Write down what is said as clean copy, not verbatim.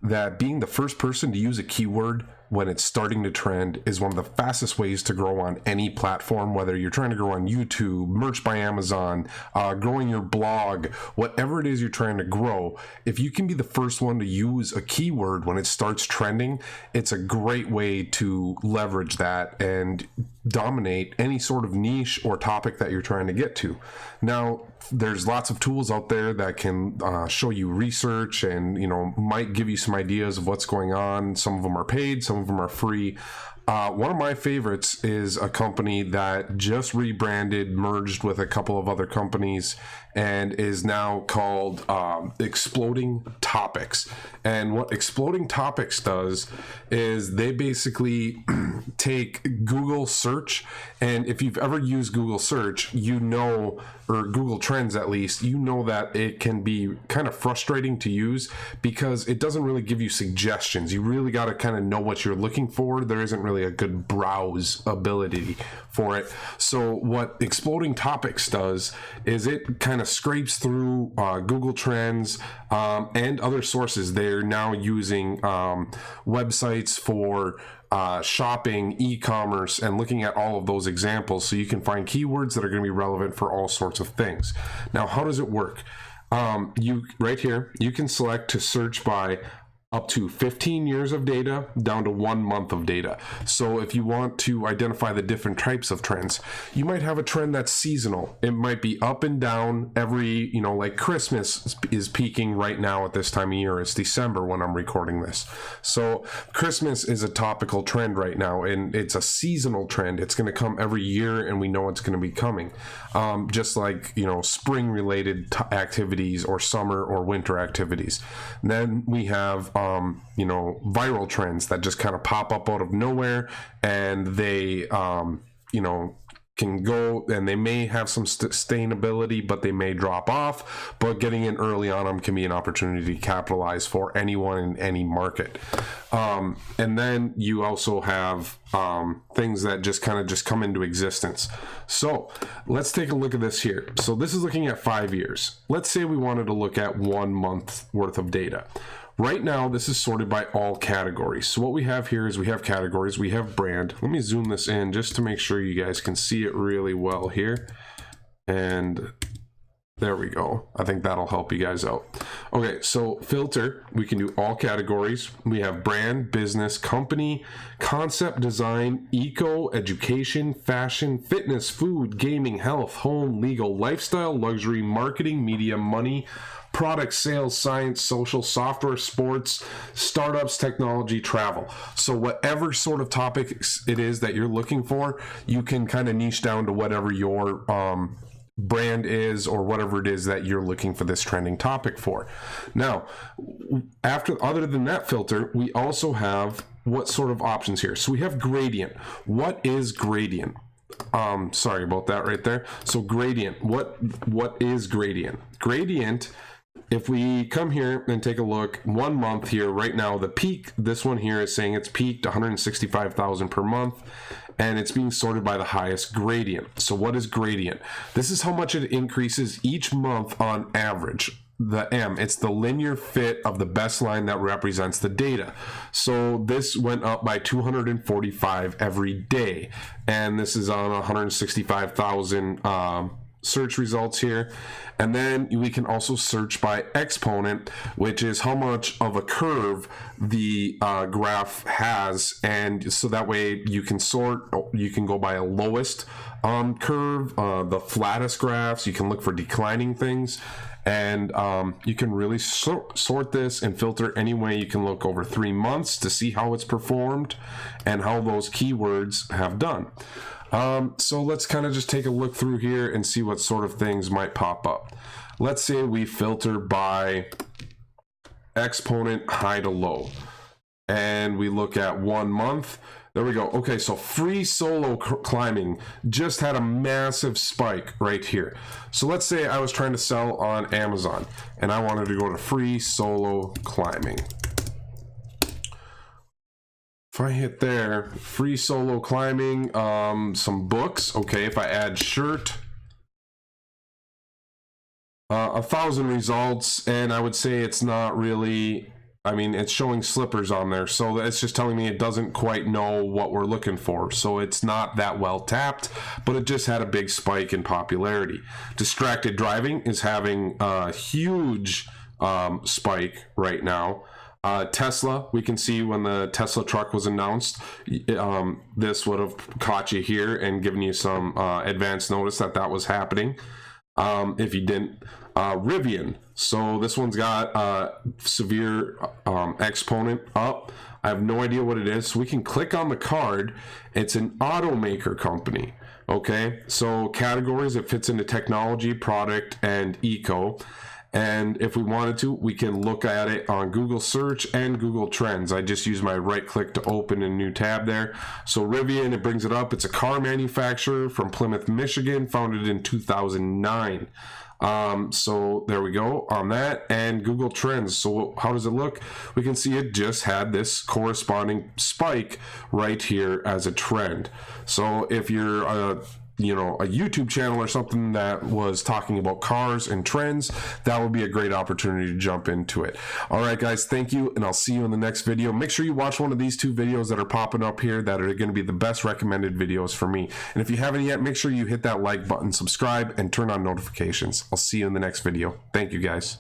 that being the first person to use a keyword when it's starting to trend is one of the fastest ways to grow on any platform, whether you're trying to grow on YouTube, merch by Amazon, growing your blog, whatever it is you're trying to grow. If you can be the first one to use a keyword when it starts trending, it's a great way to leverage that and dominate any sort of niche or topic that you're trying to get to. Now, there's lots of tools out there that can show you research and, might give you some ideas of what's going on. Some of them are paid, some of them are free. One of my favorites is a company that just rebranded, merged with a couple of other companies, and is now called Exploding Topics. And what Exploding Topics does is they basically take Google search, and if you've ever used Google search, or Google Trends at least, that it can be kind of frustrating to use because it doesn't really give you suggestions. You really got to kind of know what you're looking for. There isn't really a good browse ability for it. So what Exploding Topics does is it kind of scrapes through Google Trends and other sources. They're now using websites for shopping, e-commerce, and looking at all of those examples so you can find keywords that are going to be relevant for all sorts of things. Now, how does it work? Right here, you can select to search by up to 15 years of data down to 1 month of data. So if you want to identify the different types of trends, you might have a trend that's seasonal. It might be up and down every, like Christmas is peaking right now at this time of year. It's December when I'm recording this. So Christmas is a topical trend right now, and it's a seasonal trend. It's going to come every year, and we know it's going to be coming. Just like, spring related activities or summer or winter activities. And then we have viral trends that just kind of pop up out of nowhere, and they can go, and they may have some sustainability, but they may drop off. But getting in early on them can be an opportunity to capitalize for anyone in any market. And then you also have things that just come into existence. So let's take a look at this here. So this is looking at 5 years. Let's say we wanted to look at 1 month worth of data. Right now, this is sorted by all categories. So what we have here is we have categories, we have brand. Let me zoom this in just to make sure you guys can see it really well here. And there we go. I think that'll help you guys out. Okay, so filter, we can do all categories. We have brand, business, company, concept, design, eco, education, fashion, fitness, food, gaming, health, home, legal, lifestyle, luxury, marketing, media, money, product, sales, science, social, software, sports, startups, technology, travel. So whatever sort of topics it is that you're looking for, you can kind of niche down to whatever your brand is or whatever it is that you're looking for this trending topic for. Now, other than that filter, we also have what sort of options here. So we have gradient. What is gradient? Sorry about that right there. So gradient, what is gradient? Gradient, if we come here and take a look, 1 month here, right now, the peak, this one here is saying it's peaked 165,000 per month, and it's being sorted by the highest gradient. So what is gradient? This is how much it increases each month on average. The M, it's the linear fit of the best line that represents the data. So this went up by 245 every day, and this is on 165,000 search results here. And then we can also search by exponent, which is how much of a curve the graph has, and so that way you can go by a lowest curve, the flattest graphs. You can look for declining things, and you can really sort this and filter any way. You can look over 3 months to see how it's performed and how those keywords have done. So let's kind of just take a look through here and see what sort of things might pop up. Let's say we filter by exponent high to low, and we look at 1 month. There we go. Okay, so free solo climbing just had a massive spike right here. So let's say I was trying to sell on Amazon and I wanted to go to free solo climbing. If I hit there, free solo climbing, some books. Okay, if I add shirt, 1,000 results, and I would say it's not really I mean, it's showing slippers on there, so it's just telling me it doesn't quite know what we're looking for. So it's not that well tapped, but it just had a big spike in popularity. Distracted driving is having a huge spike right now. Tesla, we can see when the Tesla truck was announced, this would have caught you here and given you some advance notice that that was happening. If you didn't, Rivian. So this one's got severe exponent up. I have no idea what it is. So we can click on the card. It's an automaker company. Okay, so categories, it fits into technology, product, and eco. And if we wanted to, we can look at it on Google search and Google Trends. I just use my right click to open a new tab there. So Rivian, it brings it up. It's a car manufacturer from Plymouth, Michigan, founded in 2009. So there we go on that. And Google Trends. So how does it look? We can see it just had this corresponding spike right here as a trend. So if you're a YouTube channel or something that was talking about cars and trends, that would be a great opportunity to jump into it. All right, guys, thank you, and I'll see you in the next video. Make sure you watch one of these two videos that are popping up here that are going to be the best recommended videos for me. And if you haven't yet, make sure you hit that like button, subscribe, and turn on notifications. I'll see you in the next video. Thank you, guys.